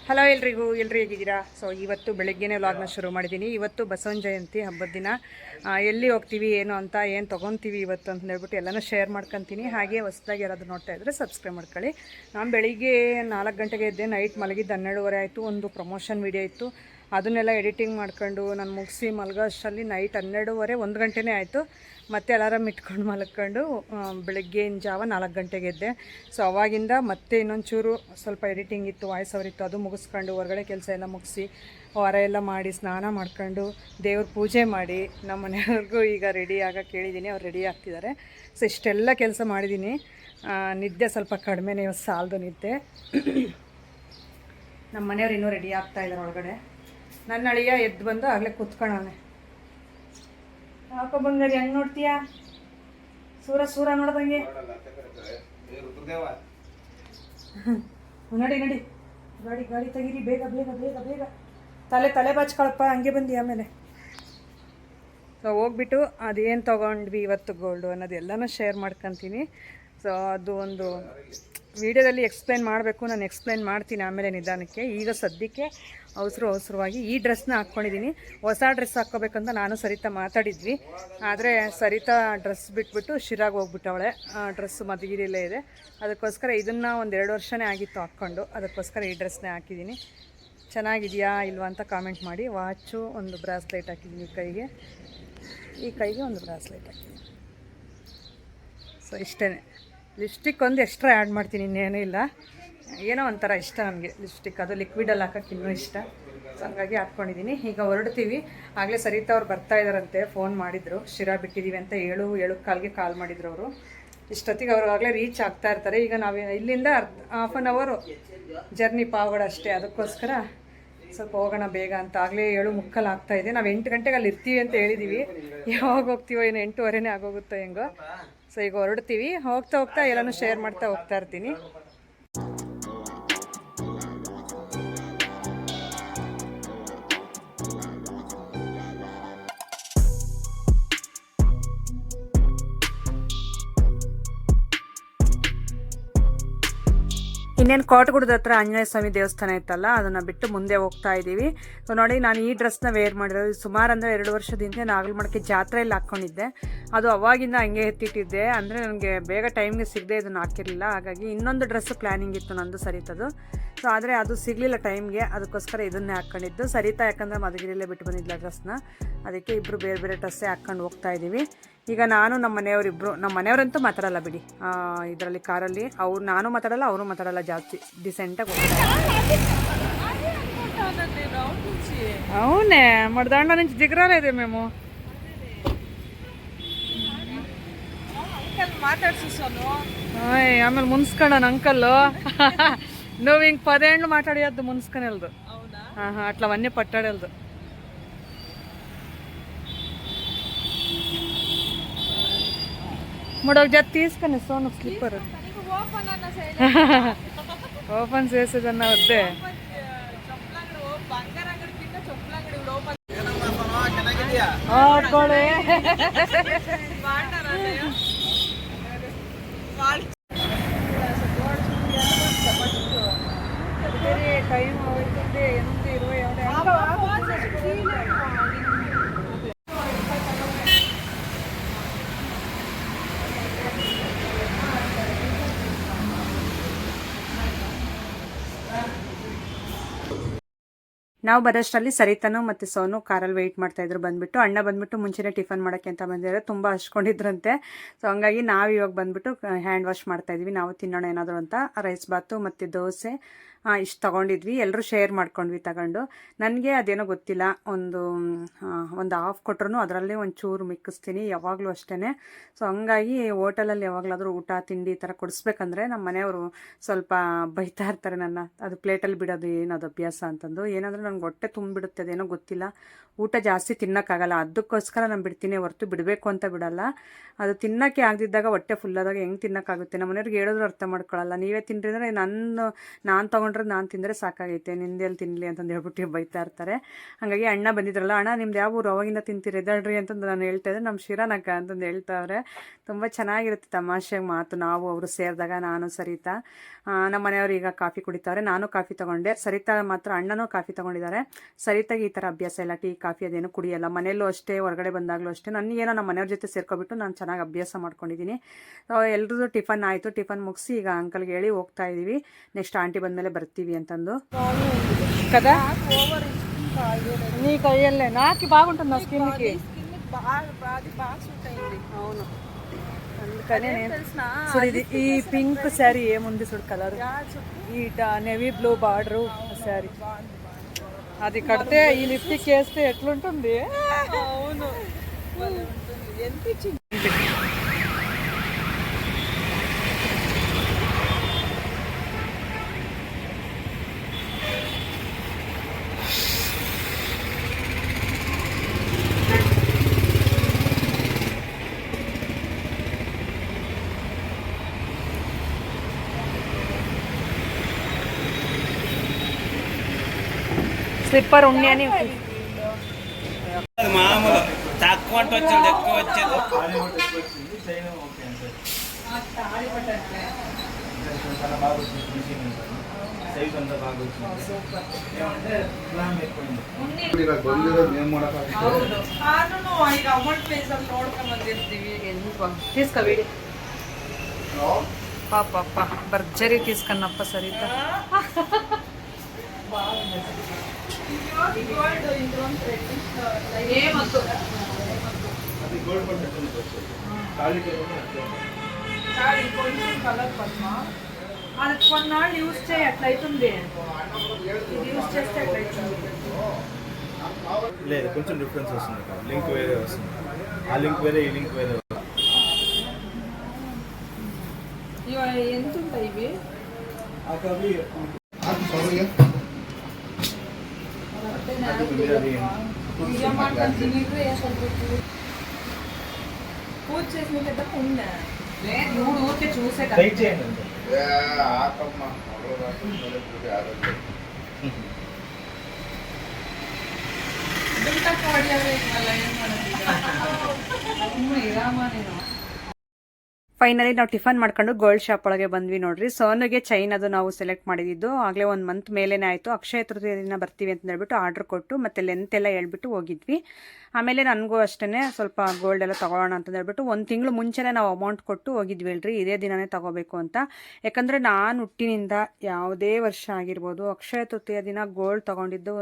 Hello ಎಲ್ರಿಗೂ ಹೇಗಿದ್ದೀರಾ? So ಇವತ್ತು ಬೆಳಗ್ಗೆನೇ ವ್ಲಾಗ್ನ ಶುರು ಮಾಡಿದ್ದೀನಿ. ಇವತ್ತು ಬಸವನ ಜಯಂತಿ ಹಬ್ಬದ ದಿನ. ಎಲ್ಲಿ ಹೋಗ್ತೀವಿ ಏನು ಅಂತ, ಏನು ತೊಗೊತೀವಿ ಇವತ್ತು ಅಂತ ಹೇಳ್ಬಿಟ್ಟು ಎಲ್ಲನೂ ಶೇರ್ ಮಾಡ್ಕೊತೀನಿ. ಹಾಗೆ ಹೊಸದಾಗಿ ಯಾರಾದರೂ ನೋಡ್ತಾ ಇದ್ದರೆ ಸಬ್ಸ್ಕ್ರೈಬ್ ಮಾಡ್ಕೊಳ್ಳಿ. ನಾನು ಬೆಳಿಗ್ಗೆ 4 ಗಂಟೆಗೆ ಇದ್ದೆ, ನೈಟ್ ಮಲಗಿದ್ದು 12:30 ಆಯಿತು. ಒಂದು ಪ್ರಮೋಷನ್ ವೀಡಿಯೋ ಇತ್ತು, ಅದನ್ನೆಲ್ಲ ಎಡಿಟಿಂಗ್ ಮಾಡ್ಕೊಂಡು ನಾನು ಮುಗಿಸಿ ಮಲಗೋ ಅಷ್ಟರಲ್ಲಿ ನೈಟ್ 12:30 1 ಗಂಟೆನೇ ಆಯಿತು. ಮತ್ತೆ ಅಲಾರಾಮ್ ಇಟ್ಕೊಂಡು ಮಲ್ಕೊಂಡು ಬೆಳಗ್ಗೆಯಿಂದ ಜಾವ 4 ಗಂಟೆಗೆ ಎದ್ದೆ. ಸೊ ಅವಾಗಿಂದ ಮತ್ತೆ ಇನ್ನೊಂಚೂರು ಸ್ವಲ್ಪ ಎಡಿಟಿಂಗ್ ಇತ್ತು, ವಾಯ್ಸ್ ಓವರ್ ಇತ್ತು, ಅದು ಮುಗಿಸ್ಕೊಂಡು ಹೊರಗಡೆ ಕೆಲಸ ಎಲ್ಲ ಮುಗಿಸಿ ವಾರ ಎಲ್ಲ ಮಾಡಿ ಸ್ನಾನ ಮಾಡ್ಕೊಂಡು ದೇವ್ರ ಪೂಜೆ ಮಾಡಿ ನಮ್ಮ ಮನೆಯವ್ರಿಗೂ ಈಗ ರೆಡಿ ಆಗೋಕ್ಕೆ ಹೇಳಿದ್ದೀನಿ. ಅವ್ರು ರೆಡಿ ಆಗ್ತಿದ್ದಾರೆ. ಸೊ ಇಷ್ಟೆಲ್ಲ ಕೆಲಸ ಮಾಡಿದ್ದೀನಿ. ನಿದ್ದೆ ಸ್ವಲ್ಪ ಕಡಿಮೆನೇ, ಸಾಲದು ನಿದ್ದೆ. ನಮ್ಮ ಮನೆಯವ್ರು ಇನ್ನೂ ರೆಡಿ ಆಗ್ತಾಯಿದ್ದಾರೆ ಒಳಗಡೆ. ನನ್ನ ಅಳಿಯ ಎದ್ದು ಬಂದು ಆಗಲೇ ಕೂತ್ಕೊಳ್ಳೋನೆ. ಹಾಕೋ ಬಂಗಾರಿ, ಹೆಂಗೆ ನೋಡ್ತೀಯಾ? ಸೂರ ನೋಡ್ದಂಗೆ ನಡಿ ಗಾಡಿ ತೆಗೀರಿ, ಬೇಗ ತಲೆ ಬಾಚ್ಕೊಳಪ್ಪ. ಹಂಗೆ ಬಂದಿ ಆಮೇಲೆ. ಸೊ ಹೋಗ್ಬಿಟ್ಟು ಅದೇನು ತೊಗೊಂಡ್ವಿ ಇವತ್ತು ಗೋಲ್ಡು ಅನ್ನೋದು ಎಲ್ಲನೂ ಶೇರ್ ಮಾಡ್ಕೊತೀನಿ. ಸೊ ಅದು ಒಂದು ವಿಡಿಯೋದಲ್ಲಿ ಎಕ್ಸ್ಪ್ಲೈನ್ ಮಾಡಬೇಕು, ನಾನು ಎಕ್ಸ್ಪ್ಲೈನ್ ಮಾಡ್ತೀನಿ ಆಮೇಲೆ ನಿಧಾನಕ್ಕೆ. ಈಗ ಸದ್ಯಕ್ಕೆ ಅವಸರವಾಗಿ ಈ ಡ್ರೆಸ್ನ ಹಾಕ್ಕೊಂಡಿದ್ದೀನಿ. ಹೊಸ ಡ್ರೆಸ್ ಹಾಕ್ಕೋಬೇಕಂತ ನಾನು ಸರಿತಾ ಮಾತಾಡಿದ್ವಿ, ಆದರೆ ಸರಿತಾ ಡ್ರೆಸ್ ಬಿಟ್ಬಿಟ್ಟು ಶಿರಾಗಿ ಹೋಗ್ಬಿಟ್ಟವಳೆ. ಡ್ರೆಸ್ ಮಧುಗಿರಿಯಲ್ಲೇ ಇದೆ, ಅದಕ್ಕೋಸ್ಕರ ಇದನ್ನು 1-2 ವರ್ಷನೇ ಆಗಿತ್ತು ಹಾಕ್ಕೊಂಡು, ಅದಕ್ಕೋಸ್ಕರ ಈ ಡ್ರೆಸ್ನೇ ಹಾಕಿದ್ದೀನಿ. ಚೆನ್ನಾಗಿದೆಯಾ ಇಲ್ವಾ ಅಂತ ಕಾಮೆಂಟ್ ಮಾಡಿ. ವಾಚು, ಒಂದು ಬ್ರಾಸ್ಲೈಟ್ ಹಾಕಿದ್ದೀನಿ ಈ ಕೈಗೆ ಒಂದು ಬ್ರಾಸ್ಲೈಟ್ ಹಾಕಿದ್ದೀನಿ. ಸೊ ಇಷ್ಟೇ. ಲಿಪ್ಸ್ಟಿಕ್ ಒಂದು ಎಕ್ಸ್ಟ್ರಾ ಆ್ಯಡ್ ಮಾಡ್ತೀನಿ, ಇನ್ನೇನೂ ಇಲ್ಲ. ಏನೋ ಒಂಥರ ಇಷ್ಟ ನನಗೆ ಲಿಪ್ಸ್ಟಿಕ್, ಅದು ಲಿಕ್ವಿಡಲ್ಲಿ ಹಾಕೋಕ್ಕೆ ಇನ್ನೂ ಇಷ್ಟ. ಸೊ ಹಂಗಾಗಿ ಹಾಕ್ಕೊಂಡಿದ್ದೀನಿ. ಈಗ ಹೊರಡ್ತೀವಿ. ಆಗಲೇ ಸರಿತಾ ಅವ್ರು ಬರ್ತಾ ಇದ್ದಾರಂತೆ, ಫೋನ್ ಮಾಡಿದರು. ಶಿರಾ ಬಿಟ್ಟಿದ್ದೀವಿ ಅಂತ 7:15ಗೆ ಕಾಲ್ ಮಾಡಿದ್ರು ಅವರು. ಇಷ್ಟೊತ್ತಿಗೆ ಅವರು ಆಗಲೇ ರೀಚ್ ಆಗ್ತಾ ಇರ್ತಾರೆ. ಈಗ ನಾವು ಇಲ್ಲಿಂದ ಹಾಫ್ ಆನ್ ಅವರು ಜರ್ನಿ ಪಾವಗಡ ಅಷ್ಟೇ, ಅದಕ್ಕೋಸ್ಕರ ಸ್ವಲ್ಪ ಹೋಗೋಣ ಬೇಗ ಅಂತ. ಆಗಲೇ 7:45 ಆಗ್ತಾಯಿದೆ. ನಾವು 8 ಗಂಟೆಗೆ ಅಲ್ಲಿ ಇರ್ತೀವಿ ಅಂತ ಹೇಳಿದ್ದೀವಿ. ಯಾವಾಗ ಹೋಗ್ತೀವೋ ಏನು 8:15 ಆಗೋಗುತ್ತೋ ಹೆಂಗೋ. ಸೊ ಈಗ ಹೊರಡ್ತೀವಿ. ಹೋಗ್ತಾ ಎಲ್ಲನೂ ಶೇರ್ ಮಾಡ್ತಾ ಹೋಗ್ತಾ ಇರ್ತೀನಿ. ಇನ್ನೇನು ಕೋಟಗುಡದ ಹತ್ರ ಆಂಜನೇಯ ಸ್ವಾಮಿ ದೇವಸ್ಥಾನ ಇತ್ತಲ್ಲ, ಅದನ್ನು ಬಿಟ್ಟು ಮುಂದೆ ಹೋಗ್ತಾ ಇದ್ದೀವಿ. ಸೊ ನೋಡಿ, ನಾನು ಈ ಡ್ರೆಸ್ನ ವೇರ್ ಮಾಡಿರೋದು ಸುಮಾರು ಅಂದರೆ 2 ವರ್ಷದಿಂದ ನಾಗಲಮಡಿಕೆ ಜಾತ್ರೆಯಲ್ಲಿ ಹಾಕ್ಕೊಂಡಿದ್ದೆ. ಅದು ಅವಾಗಿಂದ ಹಂಗೆ ಎತ್ತಿಟ್ಟಿದ್ದೆ, ಅಂದರೆ ನನಗೆ ಬೇಗ ಟೈಮ್ಗೆ ಸಿಗದೆ ಇದನ್ನು ಹಾಕಿರಲಿಲ್ಲ. ಹಾಗಾಗಿ ಇನ್ನೊಂದು ಡ್ರೆಸ್ ಪ್ಲ್ಯಾನಿಂಗ್ ಇತ್ತು ನಂದು ಸರಿತದು. ಸೊ ಆದರೆ ಅದು ಸಿಗಲಿಲ್ಲ ಟೈಮ್ಗೆ, ಅದಕ್ಕೋಸ್ಕರ ಇದನ್ನೇ ಹಾಕ್ಕೊಂಡಿದ್ದು. ಸರಿತಾ ಯಾಕಂದರೆ ಮಧುಗಿರಿಯಲ್ಲೇ ಬಿಟ್ಟು ಬಂದಿದ್ಲ ಡ್ರೆಸ್ನ, ಅದಕ್ಕೆ ಇಬ್ಬರು ಬೇರೆ ಡ್ರೆಸ್ಸೇ ಹಾಕ್ಕೊಂಡು ಹೋಗ್ತಾ ಇದ್ದೀವಿ. ಈಗ ನಾನು ನಮ್ಮ ಮನೆಯವರಿಬ್ಬರು, ನಮ್ಮ ಮನೆಯವರಂತೂ ಮಾತಾಡಲ್ಲ ಬಿಡಿ ಇದರಲ್ಲಿ ಕಾರಲ್ಲಿ. ನಾನು ಮಾತಾಡಲ್ಲ, ಅವರು ಮಾತಾಡಲ್ಲ, ಜಾಸ್ತಿ ಡಿಸೆಂಟಾಗಿ ಹೋಗ್ತಾರೆ. అవునే మరి దాంట్లో నుంచి దిగరాలేదే మేము. ಆಮೇಲೆ ಮುನ್ಸ್ಕೊಂಡನ ಅಂಕಲ್ಲು. నువ్వు ఇంక 10 ఏళ్ళు మాట్లాడేయద్దు మున్సుకొని వెళ్దు. అట్లా అవన్నీ పట్టాడెళ్దు. మూడొక జత తీసుకొని సోను స్లిప్పర్ ఓపెన్ చేసేదన్నా వద్దే. టైం అవుతుంది 8:20. ನಾವು ಬರೋಷ್ಟರಲ್ಲಿ ಸರಿತಾನು ಮತ್ತು ಸೋನು ಕಾರಲ್ಲಿ ವೆಯ್ಟ್ ಮಾಡ್ತಾಯಿದ್ರು. ಬಂದುಬಿಟ್ಟು ಅಣ್ಣ ಬಂದುಬಿಟ್ಟು ಮುಂಚೆನೇ ಟಿಫನ್ ಮಾಡೋಕ್ಕೆ ಅಂತ ಬಂದಿದ್ದಾರೆ. ತುಂಬ ಹಚ್ಕೊಂಡಿದ್ರಂತೆ. ಸೊ ಹಂಗಾಗಿ ನಾವು ಇವಾಗ ಬಂದುಬಿಟ್ಟು ಹ್ಯಾಂಡ್ ವಾಶ್ ಮಾಡ್ತಾಯಿದ್ವಿ. ನಾವು ತಿನ್ನೋಣ ಏನಾದರೂ ಅಂತ. ರೈಸ್ ಬಾತು ಮತ್ತು ದೋಸೆ ಇಷ್ಟು ತೊಗೊಂಡಿದ್ವಿ. ಎಲ್ಲರೂ ಶೇರ್ ಮಾಡ್ಕೊಂಡ್ವಿ ತಗೊಂಡು. ನನಗೆ ಅದೇನೋ ಗೊತ್ತಿಲ್ಲ, ಒಂದು ಹಾಫ್ ಕೊಟ್ರು ಅದರಲ್ಲಿ ಒಂಚೂರು ಮಿಕ್ಕಿಸ್ತೀನಿ ಯಾವಾಗಲೂ ಅಷ್ಟೇ. ಸೊ ಹಂಗಾಗಿ ಹೋಟೆಲಲ್ಲಿ ಯಾವಾಗಲಾದರೂ ಊಟ ತಿಂಡಿ ಈ ಥರ ಕೊಡಿಸ್ಬೇಕಂದ್ರೆ ನಮ್ಮ ಮನೆಯವರು ಸ್ವಲ್ಪ ಬೈತಾ ಇರ್ತಾರೆ ನನ್ನ. ಅದು ಪ್ಲೇಟಲ್ಲಿ ಬಿಡೋದು ಏನದು ಅಭ್ಯಾಸ ಅಂತಂದು. ಏನಂದರೆ ನನಗೆ ಹೊಟ್ಟೆ ತುಂಬಿಡುತ್ತೆ, ಅದೇನೋ ಗೊತ್ತಿಲ್ಲ. ಊಟ ಜಾಸ್ತಿ ತಿನ್ನೋಕ್ಕಾಗಲ್ಲ, ಅದಕ್ಕೋಸ್ಕರ ನಾನು ಬಿಡ್ತೀನಿ ಹೊರತು ಬಿಡಬೇಕು ಅಂತ ಬಿಡಲ್ಲ. ಅದು ತಿನ್ನೋಕ್ಕೆ ಆಗದಿದ್ದಾಗ ಹೊಟ್ಟೆ ಫುಲ್ಲಾದಾಗ ಹೆಂಗೆ ತಿನ್ನೋಕ್ಕಾಗುತ್ತೆ? ನಮ್ಮ ಮನೆಯವ್ರಿಗೆ ಹೇಳಿದ್ರು ಅರ್ಥ ಮಾಡ್ಕೊಳ್ಳಲ್ಲ. ನೀವೇ ತಿನ್ನಿರಿ ಅಂದರೆ ನಾನು ತೊಗೊಂಡು ತೊಗೊಂಡ್ರೆ ನಾನು ತಿಂದರೆ ಸಾಕಾಗೈತೆ, ನಿಂದೆಲ್ಲಿ ತಿನ್ನಲಿ ಅಂತಂದು ಹೇಳ್ಬಿಟ್ಟು ಬೈತಾ ಇರ್ತಾರೆ. ಹಾಗಾಗಿ ಅಣ್ಣ ಬಂದಿದ್ರಲ್ಲ, ಅಣ್ಣ ನಿಮ್ದು ಯಾವ ಊರು, ಅವಾಗಿಂದ ತಿಂತೀರಿ ಎದಳ್ರಿ ಅಂತಂದು ನಾನು ಹೇಳ್ತಾ ಇದ್ದೆ. ನಮ್ಮ ಶಿರಾನಕ್ಕ ಅಂತಂದು ಹೇಳ್ತಾವ್ರೆ. ತುಂಬ ಚೆನ್ನಾಗಿರುತ್ತೆ ತಮಾಷೆಗೆ ಮಾತು. ನಾವು ಅವರು ಸೇರಿದಾಗ ನಾನು ಸರಿತಾ ನಮ್ಮ ಮನೆಯವರು ಈಗ ಕಾಫಿ ಕುಡಿತಾರೆ, ನಾನು ಕಾಫಿ ತೊಗೊಂಡೆ. ಸರಿತಾ ಮಾತ್ರ ಅಣ್ಣನೂ ಕಾಫಿ ತೊಗೊಂಡಿದ್ದಾರೆ. ಸರಿತಾಗಿ ಈ ಥರ ಅಭ್ಯಾಸ ಇಲ್ಲ, ಟೀ ಕಾಫಿ ಅದೇನು ಕುಡಿಯಲ್ಲ. ಮನೆಯಲ್ಲೂ ಅಷ್ಟೇ, ಹೊರಗಡೆ ಬಂದಾಗಲೂ ಅಷ್ಟೇ. ನನಗೇನೋ ನಮ್ಮ ಮನೆಯವ್ರ ಜೊತೆ ಸೇರ್ಕೊಬಿಟ್ಟು ನಾನು ಚೆನ್ನಾಗಿ ಅಭ್ಯಾಸ ಮಾಡ್ಕೊಂಡಿದ್ದೀನಿ. ಎಲ್ಲರದ್ದು ಟಿಫನ್ ಆಯಿತು. ಟಿಫನ್ ಮುಗಿಸಿ ಈಗ ಅಂಕಲ್ಗೆ ಹೇಳಿ ಹೋಗ್ತಾ ಇದ್ದೀವಿ. ನೆಕ್ಸ್ಟ್ ಆಂಟಿ ಬಂದಮೇಲೆ ಬರ್ತೀವಿ ಅಂತಂದು కదా. నీ కయ్యలే నాకు బాగుంటుంది నా స్కిన్కి. అవును, అందుకనే చూడు ఇది ఈ పింక్ శారీ ఏముంది చూడు కలర్, ఈ నేవీ బ్లూ బార్డరు శారీ, అది కడితే ఈ లిప్స్టిక్ వేస్తే ఎట్లుంటుంది. అవును, స్లిప్పర్ ఉన్ని అని మామూలు తక్కువ వచ్చేది ఎక్కువ వచ్చేది. తీసుకో ಪಾಪ ಭರ್ಜರಿ తీసుకున్నಪ್ಪ ಸರಿತಾ. అది కొన్నాళ్ళు యూజ్ చేయి, అట్లయితుంది. యూజ్ చేస్తే అట్లయితుంది. లేదు, కొంచెం డిఫరెన్స్ వస్తుంది. లింక్ వేరే వస్తుంది, ఆ లింక్ వేరే, ఈ లింక్ వేరే. ఎంత ఉంటాయి ఇవి? పూజ చేసిన పెద్ద పుణ్య ఊరికే చూసే ಫೈನಲಿ ನಾವು ಟಿಫನ್ ಮಾಡ್ಕೊಂಡು ಗೋಲ್ಡ್ ಶಾಪ್ ಒಳಗೆ ಬಂದ್ವಿ ನೋಡ್ರಿ. ಸೋನುಗೆ ಚೈನ್ ಅದು ನಾವು ಸೆಲೆಕ್ಟ್ ಮಾಡಿದ್ದು ಆಗಲೇ 1 ಮಂತ್ ಮೇಲೇನೆ ಆಯಿತು. ಅಕ್ಷಯ ತೃತೀಯ ದಿನ ಬರ್ತೀವಿ ಅಂತ ಹೇಳ್ಬಿಟ್ಟು ಆರ್ಡ್ರ್ ಕೊಟ್ಟು ಮತ್ತೆ ಲೆಂತ್ ಎಲ್ಲ ಹೇಳ್ಬಿಟ್ಟು ಹೋಗಿದ್ವಿ. ಆಮೇಲೆ ನನಗೂ ಅಷ್ಟೇ ಸ್ವಲ್ಪ ಗೋಲ್ಡ್ ಎಲ್ಲ ತೊಗೊಳ್ಳೋಣ ಅಂತ ಹೇಳ್ಬಿಟ್ಟು 1 ತಿಂಗಳು ಮುಂಚೆನೇ ನಾವು ಅಮೌಂಟ್ ಕೊಟ್ಟು ಹೋಗಿದ್ವಿ ಅಲ್ರಿ, ಇದೇ ದಿನನೇ ತೊಗೋಬೇಕು ಅಂತ. ಯಾಕಂದರೆ ನಾನು ಹುಟ್ಟಿನಿಂದ ಯಾವುದೇ ವರ್ಷ ಆಗಿರ್ಬೋದು ಅಕ್ಷಯ ತೃತೀಯ ದಿನ ಗೋಲ್ಡ್ ತೊಗೊಂಡಿದ್ದು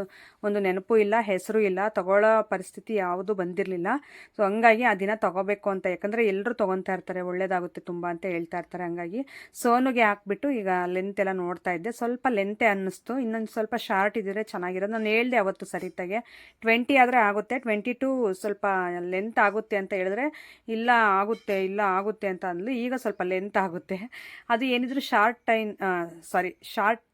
ಒಂದು ನೆನಪು ಇಲ್ಲ, ಹೆಸರು ಇಲ್ಲ, ತೊಗೊಳ್ಳೋ ಪರಿಸ್ಥಿತಿ ಯಾವುದೂ ಬಂದಿರಲಿಲ್ಲ. ಸೊ ಹಂಗಾಗಿ ಆ ದಿನ ತೊಗೋಬೇಕು ಅಂತ, ಯಾಕಂದರೆ ಎಲ್ಲರೂ ತೊಗೊತಾ ಇರ್ತಾರೆ, ಒಳ್ಳೇದಾಗುತ್ತೆ ತುಂಬ ಅಂತ ಹೇಳ್ತಾ ಇರ್ತಾರೆ. ಹಂಗಾಗಿ ಸೋನುಗೆ ಹಾಕ್ಬಿಟ್ಟು ಈಗ ಲೆಂತ್ ಎಲ್ಲ ನೋಡ್ತಾ ಇದ್ದೆ. ಸ್ವಲ್ಪ ಲೆಂತೆ ಅನ್ನಿಸ್ತು, ಇನ್ನೊಂದು ಸ್ವಲ್ಪ ಶಾರ್ಟ್ ಇದ್ದರೆ ಚೆನ್ನಾಗಿರೋದು. ನಾನು ಹೇಳ್ದೆ ಅವತ್ತು ಸರಿತಾಗೆ 20 ಆದರೆ ಆಗುತ್ತೆ, 22 ಸ್ವಲ್ಪ ಲೆಂತ್ ಆಗುತ್ತೆ ಅಂತ ಹೇಳಿದ್ರೆ ಇಲ್ಲ ಆಗುತ್ತೆ ಅಂತ ಅಂದ್ಲು. ಈಗ ಸ್ವಲ್ಪ ಲೆಂತ್ ಆಗುತ್ತೆ. ಅದು ಏನಿದ್ರು ಶಾರ್ಟ್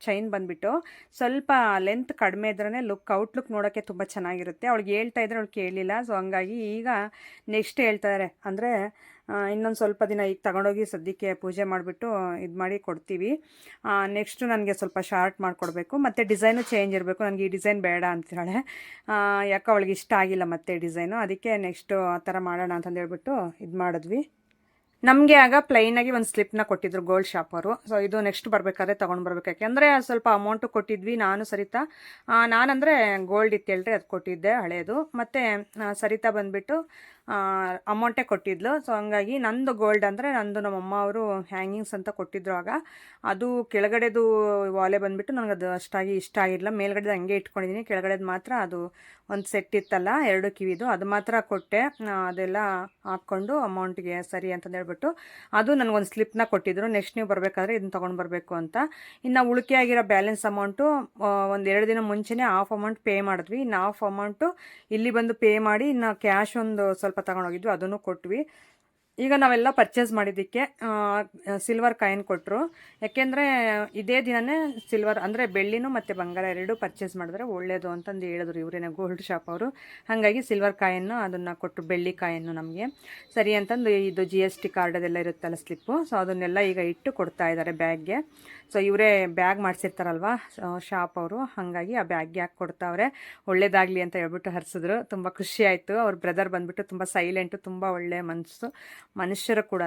ಚೈನ್ ಬಂದುಬಿಟ್ಟು ಸ್ವಲ್ಪ ಲೆಂತ್ ಕಡಿಮೆ ಇದ್ರೇ ಔಟ್ಲುಕ್ ನೋಡೋಕ್ಕೆ ತುಂಬ ಚೆನ್ನಾಗಿರುತ್ತೆ. ಅವಳಿಗೆ ಹೇಳ್ತಾ ಇದ್ರೆ ಅವಳು ಕೇಳಲಿಲ್ಲ. ಸೊ ಹಂಗಾಗಿ ಈಗ ನೆಕ್ಸ್ಟ್ ಹೇಳ್ತಾರೆ ಅಂದರೆ ಇನ್ನೊಂದು ಸ್ವಲ್ಪ ದಿನ ಈಗ ತಗೊಂಡೋಗಿ ಸದ್ಯಕ್ಕೆ ಪೂಜೆ ಮಾಡಿಬಿಟ್ಟು ಇದು ಮಾಡಿ ಕೊಡ್ತೀವಿ. ನೆಕ್ಸ್ಟು ನನಗೆ ಸ್ವಲ್ಪ ಶಾರ್ಟ್ ಮಾಡಿಕೊಡ್ಬೇಕು, ಮತ್ತು ಡಿಸೈನು ಚೇಂಜ್ ಇರಬೇಕು. ನನಗೆ ಈ ಡಿಸೈನ್ ಬೇಡ ಅಂತಾಳೆ. ಯಾಕೆ ಅವಳಿಗೆ ಇಷ್ಟ ಆಗಿಲ್ಲ ಮತ್ತೆ ಡಿಸೈನು, ಅದಕ್ಕೆ ನೆಕ್ಸ್ಟು ಆ ಥರ ಮಾಡೋಣ ಅಂತಂದು ಹೇಳ್ಬಿಟ್ಟು ಇದು ಮಾಡಿದ್ವಿ. ನಮಗೆ ಆಗ ಪ್ಲೈನಾಗಿ ಒಂದು ಸ್ಲಿಪ್ನ ಕೊಟ್ಟಿದ್ರು ಗೋಲ್ಡ್ ಶಾಪರು. ಸೊ ಇದು ನೆಕ್ಸ್ಟ್ ಬರಬೇಕಾದ್ರೆ ತೊಗೊಂಡು ಬರ್ಬೇಕು. ಯಾಕೆಂದರೆ ಸ್ವಲ್ಪ ಅಮೌಂಟು ಕೊಟ್ಟಿದ್ವಿ ನಾನು ಸರಿತಾ. ನಾನಂದರೆ ಗೋಲ್ಡ್ ಇತ್ತು ಹೇಳ್ರಿ, ಅದು ಕೊಟ್ಟಿದ್ದೆ ಹಳೇದು. ಮತ್ತು ಸರಿತಾ ಬಂದುಬಿಟ್ಟು ಅಮೌಂಟೇ ಕೊಟ್ಟಿದ್ಲು. ಸೊ ಹಂಗಾಗಿ ನಂದು ಗೋಲ್ಡ್ ಅಂದರೆ ನಂದು ನಮ್ಮಮ್ಮ ಅವರು ಹ್ಯಾಂಗಿಂಗ್ಸ್ ಅಂತ ಕೊಟ್ಟಿದ್ರು ಆಗ. ಅದು ಕೆಳಗಡೆದು ವಾಲೆ ಬಂದುಬಿಟ್ಟು ನನಗೆ ಅದು ಅಷ್ಟಾಗಿ ಇಷ್ಟ ಆಗಿರಲಿಲ್ಲ. ಮೇಲ್ಗಡೆದು ಹಂಗೆ ಇಟ್ಕೊಂಡಿದ್ದೀನಿ, ಕೆಳಗಡೆದು ಮಾತ್ರ ಅದು ಒಂದು ಸೆಟ್ ಇತ್ತಲ್ಲ 2 ಕಿವಿದು, ಅದು ಮಾತ್ರ ಕೊಟ್ಟೆ. ಅದೆಲ್ಲ ಹಾಕ್ಕೊಂಡು ಅಮೌಂಟ್ಗೆ ಸರಿ ಅಂತಂದು ಹೇಳ್ಬಿಟ್ಟು ಅದು ನನಗೊಂದು ಸ್ಲಿಪ್ನ ಕೊಟ್ಟಿದ್ರು. ನೆಕ್ಸ್ಟ್ ನೀವು ಬರಬೇಕಾದ್ರೆ ಇದನ್ನು ತೊಗೊಂಡು ಬರಬೇಕು ಅಂತ. ಇನ್ನು ಉಳಿಕೆ ಆಗಿರೋ ಬ್ಯಾಲೆನ್ಸ್ ಅಮೌಂಟು ಒಂದು 2 ದಿನ ಮುಂಚೆನೇ ಹಾಫ್ ಅಮೌಂಟ್ ಪೇ ಮಾಡಿದ್ವಿ. ಇನ್ನು ಹಾಫ್ ಅಮೌಂಟು ಇಲ್ಲಿ ಬಂದು ಪೇ ಮಾಡಿ ಇನ್ನು ಕ್ಯಾಶ್ ಒಂದು ಸ್ವಲ್ಪ ತಗೊಂಡೋಗಿದ್ವಿ, ಅದನ್ನು ಕೊಟ್ವಿ. ಈಗ ನಾವೆಲ್ಲ ಪರ್ಚೇಸ್ ಮಾಡಿದ್ದಕ್ಕೆ ಸಿಲ್ವರ್ ಕಾಯಿನ್ ಕೊಟ್ಟರು. ಯಾಕೆಂದರೆ ಇದೇ ದಿನವೇ ಸಿಲ್ವರ್ ಅಂದರೆ ಬೆಳ್ಳಿನೂ ಮತ್ತು ಬಂಗಾರ ಎರಡೂ ಪರ್ಚೇಸ್ ಮಾಡಿದ್ರೆ ಒಳ್ಳೆಯದು ಅಂತಂದು ಹೇಳಿದ್ರು ಇವರೇನೆ ಗೋಲ್ಡ್ ಶಾಪ್ ಅವರು. ಹಾಗಾಗಿ ಸಿಲ್ವರ್ ಕಾಯನ್ನು ಅದನ್ನು ಕೊಟ್ಟರು, ಬೆಳ್ಳಿ ಕಾಯನ್ನು ನಮಗೆ ಸರಿ ಅಂತಂದು. ಇದು GST ಕಾರ್ಡ್ ಅದೆಲ್ಲ ಇರುತ್ತಲ್ಲ ಸ್ಲಿಪ್ಪು, ಸೊ ಅದನ್ನೆಲ್ಲ ಈಗ ಇಟ್ಟು ಕೊಡ್ತಾ ಇದ್ದಾರೆ ಬ್ಯಾಗ್ಗೆ. ಸೊ ಇವರೇ ಬ್ಯಾಗ್ ಮಾಡಿಸಿರ್ತಾರಲ್ವ ಶಾಪ್ ಅವರು, ಹಾಗಾಗಿ ಆ ಬ್ಯಾಗ್ಗೆ ಹಾಕಿ ಕೊಡ್ತಾವ್ರೆ. ಒಳ್ಳೇದಾಗಲಿ ಅಂತ ಹೇಳ್ಬಿಟ್ಟು ಹರಿಸಿದ್ರು. ತುಂಬ ಖುಷಿ ಆಯಿತು. ಅವ್ರ ಬ್ರದರ್ ಬಂದುಬಿಟ್ಟು ತುಂಬ ಸೈಲೆಂಟು, ತುಂಬ ಒಳ್ಳೆ ಮನುಷ್ಯರು ಕೂಡ.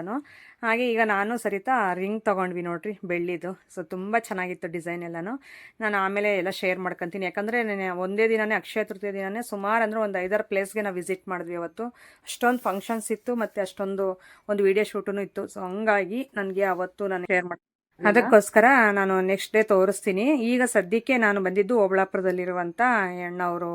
ಹಾಗೆ ಈಗ ನಾನು ಸರಿತಾ ರಿಂಗ್ ತೊಗೊಂಡ್ವಿ ನೋಡ್ರಿ, ಬೆಳ್ಳಿದು. ಸೊ ತುಂಬ ಚೆನ್ನಾಗಿತ್ತು ಡಿಸೈನ್ ಎಲ್ಲನೂ. ನಾನು ಆಮೇಲೆ ಎಲ್ಲ ಶೇರ್ ಮಾಡ್ಕೊತೀನಿ, ಯಾಕಂದರೆ ಒಂದೇ ದಿನವೇ ಅಕ್ಷಯ ತೃತೀಯ ದಿನವೇ ಸುಮಾರು ಅಂದರೆ ಒಂದು 5-6 ಪ್ಲೇಸ್ಗೆ ನಾವು ವಿಸಿಟ್ ಮಾಡಿದ್ವಿ ಅವತ್ತು. ಅಷ್ಟೊಂದು ಫಂಕ್ಷನ್ಸ್ ಇತ್ತು ಮತ್ತು ಅಷ್ಟೊಂದು ಒಂದು ವಿಡಿಯೋ ಶೂಟೂ ಇತ್ತು. ಸೊ ಹಂಗಾಗಿ ನನಗೆ ಅವತ್ತು ನಾನು ಶೇರ್ ಮಾಡಿ ಅದಕ್ಕೋಸ್ಕರ ನಾನು ನೆಕ್ಸ್ಟ್ ಡೇ ತೋರಿಸ್ತೀನಿ. ಈಗ ಸದ್ಯಕ್ಕೆ ನಾನು ಬಂದಿದ್ದು ಓಬಳಾಪುರದಲ್ಲಿರುವಂಥ ಅಣ್ಣವರು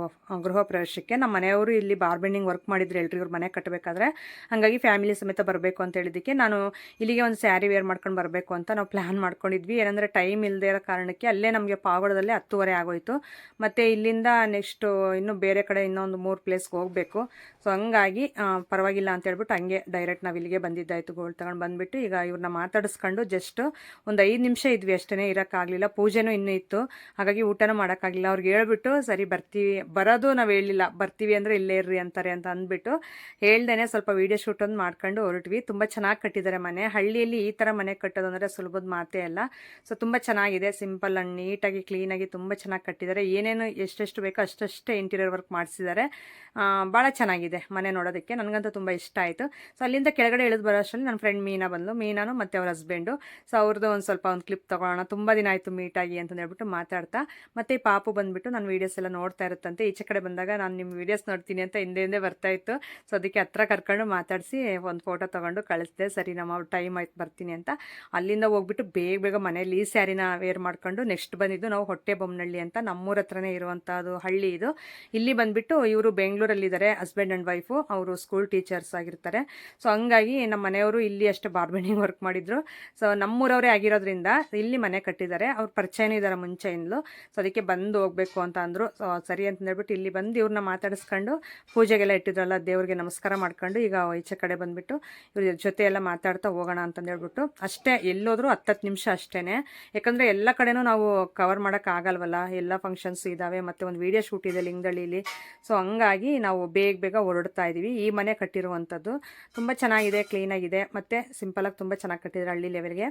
ಗೃಹ ಪ್ರವೇಶಕ್ಕೆ. ನಮ್ಮ ಮನೆಯವರು ಇಲ್ಲಿ ಬಾರ್ಬೆಂಡಿಂಗ್ ವರ್ಕ್ ಮಾಡಿದ್ರು ಎಲ್ರಿ, ಇವ್ರು ಮನೆ ಕಟ್ಟಬೇಕಾದ್ರೆ. ಹಾಗಾಗಿ ಫ್ಯಾಮಿಲಿ ಸಮೇತ ಬರಬೇಕು ಅಂತ ಹೇಳಿದ್ದಕ್ಕೆ ನಾನು ಇಲ್ಲಿಗೆ ಒಂದು ಸ್ಯಾರಿ ವೇರ್ ಮಾಡ್ಕೊಂಡು ಬರಬೇಕು ಅಂತ ನಾವು ಪ್ಲ್ಯಾನ್ ಮಾಡ್ಕೊಂಡಿದ್ವಿ. ಏನಂದರೆ ಟೈಮ್ ಇಲ್ಲದೆ ಇರೋ ಕಾರಣಕ್ಕೆ ಅಲ್ಲೇ ನಮಗೆ ಪಾವಗಡದಲ್ಲೇ 10:30 ಆಗೋಯಿತು. ಮತ್ತು ಇಲ್ಲಿಂದ ನೆಕ್ಸ್ಟು ಇನ್ನೂ ಬೇರೆ ಕಡೆ ಇನ್ನೊಂದು 3 ಪ್ಲೇಸ್ಗೆ ಹೋಗಬೇಕು. ಸೊ ಹಂಗಾಗಿ ಪರವಾಗಿಲ್ಲ ಅಂತ ಹೇಳ್ಬಿಟ್ಟು ಹಂಗೆ ಡೈರೆಕ್ಟ್ ನಾವು ಇಲ್ಲಿಗೆ ಬಂದಿದ್ದಾಯಿತು. ಗೋಲ್ಡ್ ತಗೊಂಡು ಬಂದುಬಿಟ್ಟು ಈಗ ಇವ್ರನ್ನ ಮಾತಾಡಿಸ್ಕೊಂಡು ಜಸ್ಟ್ ಒಂದು 5 ನಿಮಿಷ ಇದ್ವಿ ಅಷ್ಟೇ, ಇರೋಕ್ಕಾಗಲಿಲ್ಲ. ಪೂಜೆನೂ ಇನ್ನೂ ಇತ್ತು, ಹಾಗಾಗಿ ಊಟನೂ ಮಾಡೋಕ್ಕಾಗಲಿಲ್ಲ. ಅವ್ರಿಗೆ ಹೇಳ್ಬಿಟ್ಟು ಸರಿ ಬರ್ತೀವಿ, ಬರೋದು ನಾವು ಹೇಳಿಲ್ಲ, ಬರ್ತೀವಿ ಅಂದರೆ ಇಲ್ಲೇ ಇರ್ರಿ ಅಂತಾರೆ ಅಂತ ಅಂದ್ಬಿಟ್ಟು ಹೇಳ್ದೇನೆ ಸ್ವಲ್ಪ ವೀಡಿಯೋ ಶೂಟೊಂದು ಮಾಡ್ಕೊಂಡು ಹೊರಟ್ವಿ. ತುಂಬ ಚೆನ್ನಾಗಿ ಕಟ್ಟಿದ್ದಾರೆ ಮನೆ. ಹಳ್ಳಿಯಲ್ಲಿ ಈ ಥರ ಮನೆ ಕಟ್ಟೋದು ಅಂದರೆ ಸುಲಭದ ಮಾತೇ ಅಲ್ಲ. ಸೊ ತುಂಬ ಚೆನ್ನಾಗಿದೆ, ಸಿಂಪಲ್ ಆ್ಯಂಡ್ ನೀಟಾಗಿ ಕ್ಲೀನಾಗಿ ತುಂಬ ಚೆನ್ನಾಗಿ ಕಟ್ಟಿದ್ದಾರೆ. ಏನೇನು ಎಷ್ಟೆಷ್ಟು ಬೇಕೋ ಅಷ್ಟಷ್ಟೇ ಇಂಟೀರಿಯರ್ ವರ್ಕ್ ಮಾಡಿಸಿದ್ದಾರೆ. ಭಾಳ ಚೆನ್ನಾಗಿದೆ ಮನೆ ನೋಡೋದಕ್ಕೆ, ನನಗಂತೂ ತುಂಬ ಇಷ್ಟ ಆಯಿತು. ಸೊ ಅಲ್ಲಿಂದ ಕೆಳಗಡೆ ಇಳಿದು ಬರೋ ಅಷ್ಟರಲ್ಲಿ ನನ್ನ ಫ್ರೆಂಡ್ ಮೀನಾ ಬಂದು, ಮೀನಾನು ಮತ್ತು ಅವ್ರ ಹಸ್ಬೆಂಡು. ಸೊ ಅವ್ರದ್ದು ಒಂದು ಸ್ವಲ್ಪ ಒಂದು ಕ್ಲಿಪ್ ತೊಗೊಳ್ಳೋಣ, ತುಂಬ ದಿನ ಆಯಿತು ಮೀಟಾಗಿ ಅಂತ ಹೇಳ್ಬಿಟ್ಟು ಮಾತಾಡ್ತಾ. ಮತ್ತು ಈ ಪಾಪು ಬಂದುಬಿಟ್ಟು ನನ್ನ ವೀಡಿಯೋಸ್ ಎಲ್ಲ ನೋಡ್ತಾ ಇರುತ್ತಂತೆ. ಈಚೆ ಕಡೆ ಬಂದಾಗ ನಾನು ನಿಮ್ಮ ವೀಡಿಯೋಸ್ ನೋಡ್ತೀನಿ ಅಂತ ಹಿಂದೆ ಬರ್ತಾಯಿತ್ತು. ಸೊ ಅದಕ್ಕೆ ಹತ್ರ ಕರ್ಕೊಂಡು ಮಾತಾಡಿಸಿ ಒಂದು ಫೋಟೋ ತೊಗೊಂಡು ಕಳಿಸಿದೆ. ಸರಿ ನಮ್ಮ ಟೈಮ್ ಆಯ್ತು ಬರ್ತೀನಿ ಅಂತ. ಅಲ್ಲಿಂದ ಹೋಗ್ಬಿಟ್ಟು ಬೇಗ ಮನೇಲಿ ಈ ಸ್ಯಾರಿನ ವೇರ್ ಮಾಡ್ಕೊಂಡು ನೆಕ್ಸ್ಟ್ ಬಂದಿದ್ದು ನಾವು ಹೊಟ್ಟೆಬೊಮ್ಮನಹಳ್ಳಿ ಅಂತ, ನಮ್ಮೂರ ಹತ್ರನೇ ಇರುವಂಥದ್ದು ಹಳ್ಳಿ ಇದು. ಇಲ್ಲಿ ಬಂದುಬಿಟ್ಟು ಇವರು ಬೆಂಗಳೂರಲ್ಲಿದ್ದಾರೆ, ಹಸ್ಬೆಂಡ್ ಆ್ಯಂಡ್ ವೈಫು. ಅವರು ಸ್ಕೂಲ್ ಟೀಚರ್ಸ್ ಆಗಿರ್ತಾರೆ. ಸೊ ಹಂಗಾಗಿ ನಮ್ಮ ಮನೆಯವರು ಇಲ್ಲಿ ಅಷ್ಟೇ ಬಾರ್ಬೆಂಡಿಂಗ್ ವರ್ಕ್ ಮಾಡಿದ್ರು. ಸೊ ನಮ್ಮೂರವರೇ ಆಗಿರೋದ್ರಿಂದ ಇಲ್ಲಿ ಮನೆ ಕಟ್ಟಿದ್ದಾರೆ. ಅವ್ರ ಪರಿಚಯನೂ ಇದ್ದಾರೆ ಮುಂಚೆಯಿಂದಲೂ. ಸೊ ಅದಕ್ಕೆ ಬಂದು ಹೋಗಬೇಕು ಅಂತ ಅಂದರು. ಸೊ ಸರಿ ಅಂತ ಹೇಳ್ಬಿಟ್ಟು ಇಲ್ಲಿ ಬಂದು ಇವ್ರನ್ನ ಮಾತಾಡಿಸ್ಕೊಂಡು ಪೂಜೆಗೆಲ್ಲ ಇಟ್ಟಿದ್ರಲ್ಲ ದೇವ್ರಿಗೆ ನಮಸ್ಕಾರ ಮಾಡ್ಕೊಂಡು ಈಗ ಈಚೆ ಕಡೆ ಬಂದುಬಿಟ್ಟು ಇವ್ರ ಜೊತೆ ಎಲ್ಲ ಮಾತಾಡ್ತಾ ಹೋಗೋಣ ಅಂತಂದೇಳ್ಬಿಟ್ಟು ಅಷ್ಟೇ. ಎಲ್ಲೋದ್ರೂ 10 ನಿಮಿಷ ಅಷ್ಟೇ, ಯಾಕಂದರೆ ಎಲ್ಲ ಕಡೆನೂ ನಾವು ಕವರ್ ಮಾಡೋಕ್ಕಾಗಲ್ವಲ್ಲ, ಎಲ್ಲ ಫಂಕ್ಷನ್ಸ್ ಇದ್ದಾವೆ ಮತ್ತು ಒಂದು ವೀಡಿಯೋ ಶೂಟ್ ಇದೆ ಲಿಂಗದಳ್ಳಿಲಿ. ಸೊ ಹಂಗಾಗಿ ನಾವು ಬೇಗ ಹೊರಡ್ತಾ ಇದ್ದೀವಿ. ಈ ಮನೆ ಕಟ್ಟಿರುವಂಥದ್ದು ತುಂಬ ಚೆನ್ನಾಗಿದೆ, ಕ್ಲೀನಾಗಿದೆ ಮತ್ತು ಸಿಂಪಲಾಗಿ ತುಂಬ ಚೆನ್ನಾಗಿ ಕಟ್ಟಿದ್ದಾರೆ ಹಳ್ಳಿ ಲೆವೆಲ್ಗೆ.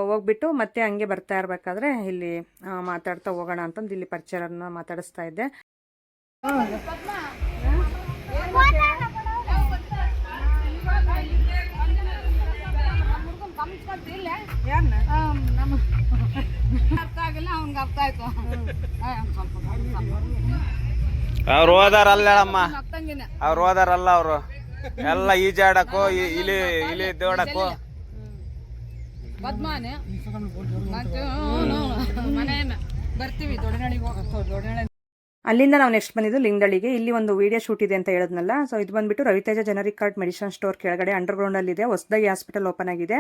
ಹೋಗ್ಬಿಟ್ಟು ಮತ್ತೆ ಹಂಗೆ ಬರ್ತಾ ಇರಬೇಕಾದ್ರೆ ಇಲ್ಲಿ ಮಾತಾಡ್ತಾ ಹೋಗೋಣ ಅಂತಂದು ಇಲ್ಲಿ ಪರಿಚಯರನ್ನ ಮಾತಾಡಿಸ್ತಾ ಇದ್ದೆ. ಅವ್ರು ಹೋದಾರಲ್ಲ ಹೇಳಮ್ಮ, ಅವ್ರು ಹೋದಾರಲ್ಲ, ಅವರು ಎಲ್ಲ ಈಜಾಡಕ್ಕೂ ಇಲ್ಲಿ ದೋಡಕ್ಕೂ ಬರ್ತೀವಿ ಅಲ್ಲಿಂದ ನಾವು ನೆಕ್ಸ್ಟ್ ಬಂದಿದ್ದು ಲಿಂಗದಳ್ಳಿಗೆ. ಇಲ್ಲಿ ಒಂದು ವಿಡಿಯೋ ಶೂಟ್ ಇದೆ ಅಂತ ಹೇಳಿದ್ನಲ್ಲ. ಸೊ ಇದು ಬಂದುಬಿಟ್ಟು Raviteja generic card medicine store ಕೆಳಗಡೆ ಅಂಡರ್ಗ್ರೌಂಡಲ್ಲಿದೆ, ಹೊಸದಾಗಿ ಹಾಸ್ಪಿಟಲ್ ಓಪನ್ ಆಗಿದೆ.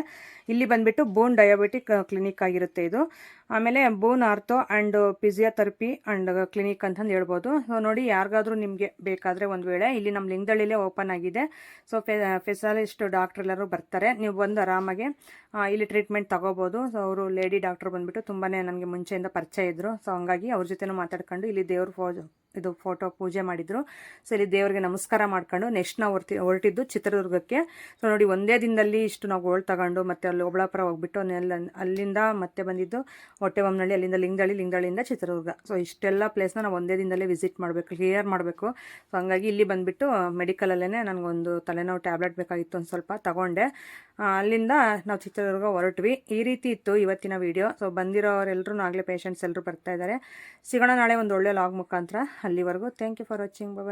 ಇಲ್ಲಿ ಬಂದುಬಿಟ್ಟು ಬೋನ್ ಡಯಾಬಿಟಿಕ್ ಕ್ಲಿನಿಕ್ ಆಗಿರುತ್ತೆ ಇದು. ಆಮೇಲೆ bone ortho and physiotherapy and clinic ಅಂತಂದು ಹೇಳ್ಬೋದು. ಸೊ ನೋಡಿ, ಯಾರಿಗಾದ್ರೂ ನಿಮಗೆ ಬೇಕಾದರೆ ಒಂದು ವೇಳೆ ಇಲ್ಲಿ ನಮ್ಮ ಲಿಂಗದಳ್ಳಿಲೇ ಓಪನ್ ಆಗಿದೆ. ಸೊ ಸ್ಪೆಷಲಿಸ್ಟ್ ಡಾಕ್ಟ್ರ್ ಎಲ್ಲರೂ ಬರ್ತಾರೆ, ನೀವು ಬಂದು ಆರಾಮಾಗಿ ಇಲ್ಲಿ ಟ್ರೀಟ್ಮೆಂಟ್ ತೊಗೋಬೋದು. ಸೊ ಅವರು ಲೇಡಿ ಡಾಕ್ಟ್ರ್ ಬಂದುಬಿಟ್ಟು ತುಂಬಾ ನನಗೆ ಮುಂಚೆಯಿಂದ ಪರಿಚಯ ಇದ್ದರು. ಸೊ ಹಂಗಾಗಿ ಅವ್ರ ಜೊತೆನೂ ಮಾತಾಡ್ಕೊಂಡು ಇಲ್ಲಿ ದೇವ್ರ ಇದು ಫೋಟೋ ಪೂಜೆ ಮಾಡಿದರು. ಸೊ ಇಲ್ಲಿ ದೇವರಿಗೆ ನಮಸ್ಕಾರ ಮಾಡ್ಕೊಂಡು ನೆಕ್ಸ್ಟ್ ನಾವು ಹೊರಟಿದ್ದು ಚಿತ್ರದುರ್ಗಕ್ಕೆ. ಸೊ ನೋಡಿ, ಒಂದೇ ದಿನದಲ್ಲಿ ಇಷ್ಟು ನಾವು ಗೋಲ್ಡ್ ತಗೊಂಡು ಮತ್ತೆ ಅಲ್ಲಿ ಓಬಳಾಪುರ ಹೋಗ್ಬಿಟ್ಟು ಅಲ್ಲಿಂದ ಮತ್ತೆ ಬಂದಿದ್ದು ಹೊಟ್ಟೆಬೊಮ್ಮನಹಳ್ಳಿ, ಅಲ್ಲಿಂದ ಲಿಂಗದಳ್ಳಿಯಿಂದ ಚಿತ್ರದುರ್ಗ. ಸೊ ಇಷ್ಟೆಲ್ಲ ಪ್ಲೇಸ್ನ ನಾವು ಒಂದೇ ದಿನದಲ್ಲೇ ವಿಸಿಟ್ ಮಾಡಬೇಕು, ಕ್ಲಿಯರ್ ಮಾಡಬೇಕು. ಸೊ ಹಂಗಾಗಿ ಇಲ್ಲಿ ಬಂದುಬಿಟ್ಟು ಮೆಡಿಕಲಲ್ಲೇ ನನಗೊಂದು ತಲೆನೋವು ಟ್ಯಾಬ್ಲೆಟ್ ಬೇಕಾಗಿತ್ತು, ಒಂದು ಸ್ವಲ್ಪ ತಗೊಂಡೆ. ಅಲ್ಲಿಂದ ನಾವು ಚಿತ್ರದುರ್ಗ ಹೊರಟ್ವಿ. ಈ ರೀತಿ ಇತ್ತು ಇವತ್ತಿನ ವಿಡಿಯೋ. ಸೊ ಬಂದಿರೋರೆಲ್ಲರೂ ಆಗಲೇ ಪೇಷಂಟ್ಸ್ ಎಲ್ಲರೂ ಬರ್ತಾ ಇದ್ದಾರೆ. ಸಿಗೋಣ ನಾಳೆ ಒಂದು ಒಳ್ಳೆ ಲಾಗ್ ಮುಖಾಂತರ. ಅಲ್ಲಿವರೆಗೂ thank you for watching. Bye.